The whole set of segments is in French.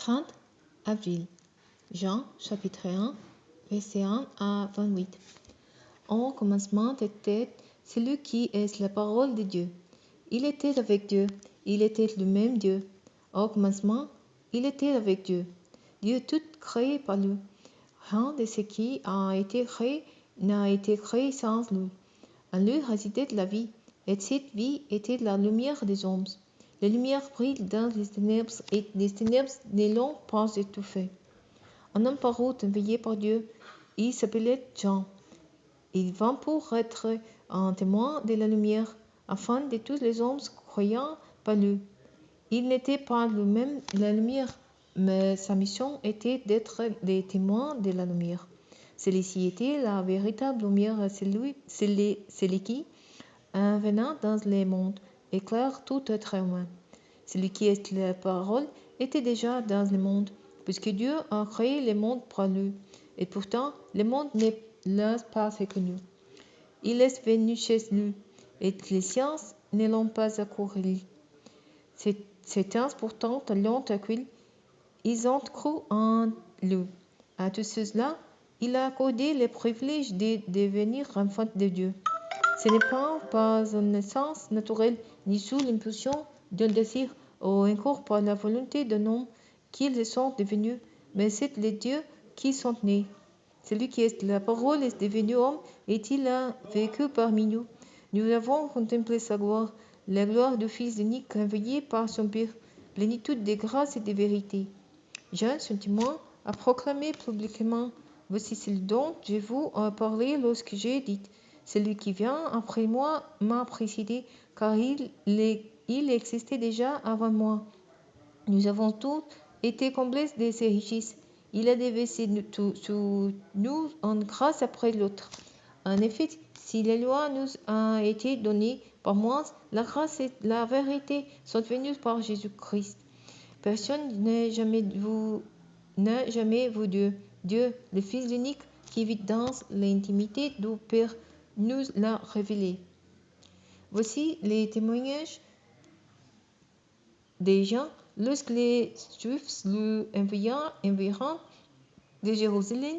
30 avril. Jean, chapitre 1, verset 1 à 28. Au commencement était celui qui est la parole de Dieu. Il était avec Dieu, il était le même Dieu. Au commencement, il était avec Dieu. Dieu tout créé par lui. Rien de ce qui a été créé n'a été créé sans lui. En lui résidait la vie, et cette vie était la lumière des hommes. La lumière brille dans les ténèbres, et les ténèbres ne l'ont pas étouffée. Un homme parut envoyé par Dieu. Il s'appelait Jean. Il vint pour être un témoin de la lumière, afin de tous les hommes croyant par lui. Il n'était pas lui-même la lumière, mais sa mission était d'être des témoins de la lumière. Celui-ci était la véritable lumière, celui qui, en venant dans le monde, éclaire tout être humain. Celui qui est la parole était déjà dans le monde, puisque Dieu a créé le monde par lui, et pourtant le monde ne l'a pas reconnu. Il est venu chez lui, et les sciences ne l'ont pas accueilli. Ces temps pourtant l'ont accueilli. Ils ont cru en lui. À tous ceux-là, il a accordé le privilège de devenir enfant de Dieu. Ce n'est pas par une naissance naturelle, ni sous l'impulsion d'un désir, ou encore par la volonté d'un homme qu'ils sont devenus, mais c'est les dieux qui sont nés. Celui qui est la parole est devenu homme, et il a vécu parmi nous. Nous avons contemplé sa gloire, la gloire du Fils unique envoyé par son Père, plénitude de grâce et de vérité. Jean, son témoin, a proclamé publiquement: voici ce dont je vous ai parlé lorsque j'ai dit: celui qui vient après moi m'a précédé, car il existait déjà avant moi. Nous avons tous été comblés de ses richesses. Il a déversé sur nous en grâce après l'autre. En effet, si la loi nous a été donnée par Moïse, la grâce et la vérité sont venues par Jésus-Christ. Personne n'a jamais vu Dieu, le Fils unique qui vit dans l'intimité du Père, nous l'a révélé. Voici les témoignages des gens lorsque les Juifs lui envoyèrent de Jérusalem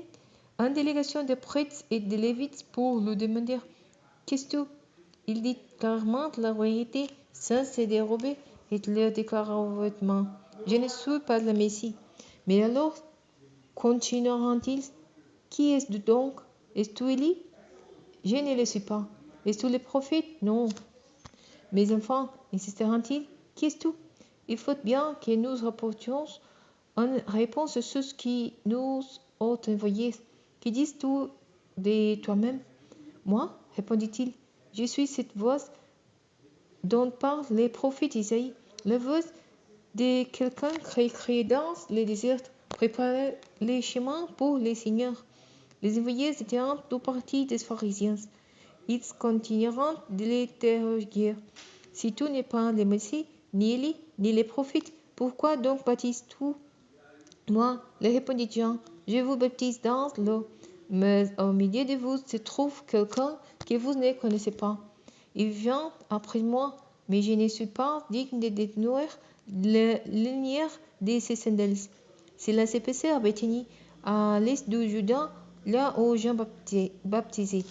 une délégation de prêtres et de Lévites pour lui demander: qu'est-ce que il dit clairement la vérité sans se dérober, et leur déclara ouvertement: je ne suis pas le Messie. Mais alors continueront-ils: qui est-ce donc? Es-tu Élie? Je ne le suis pas. Es-tu le prophète? Non. Mes enfants, insisteront-ils, qui es-tu? Il faut bien que nous rapportions en réponse à ceux qui nous ont envoyés. Que dis-tu de toi-même? Moi, répondit-il, je suis cette voix dont parle le prophète Isaïe, la voix de quelqu'un qui crie dans le désert: préparez les chemins pour le Seigneur. Les envoyés étaient du parti des pharisiens. Ils continueront de l'interroger: si tu n'es pas le Messie, ni Élie, ni le prophète, pourquoi donc baptises-tu? Moi, le répondit Jean, je vous baptise dans l'eau, mais au milieu de vous se trouve quelqu'un que vous ne connaissez pas. Il vient après moi, mais je ne suis pas digne de détenir la lumière de ses sandales. Cela s'est passé à Béthanie, à l'est du Jourdain, là où Jean baptisait.